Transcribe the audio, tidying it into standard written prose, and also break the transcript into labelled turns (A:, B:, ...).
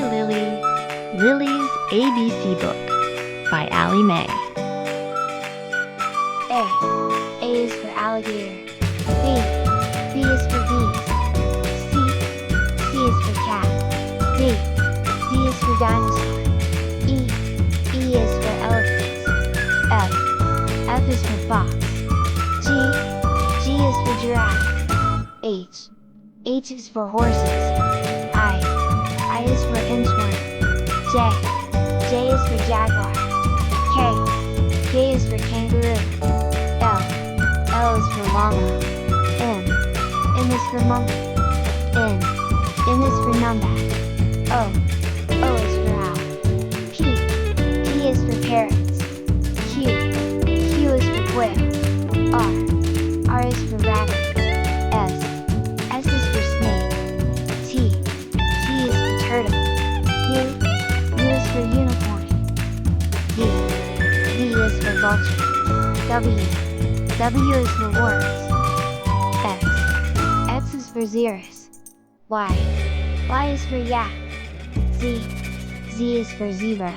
A: Lily, Lily's ABC Book by Allie Mae.
B: A is for alligator. B is for bees. C is for cat. D is for dinosaur. E is for elephants. F is for fox. G is for giraffe. H is for horses. I is for inchworm. J is for jaguar. K is for kangaroo. L is for llama. M is for monkey. N is for numbat. O is for owl. P is for parrots. Q is for quail. R is for rabbit. S is for snake. T is for turtle. U is for unicorn. V is for vulture. W is for worms. X is for xeris. Y is for yak. Z is for zebra.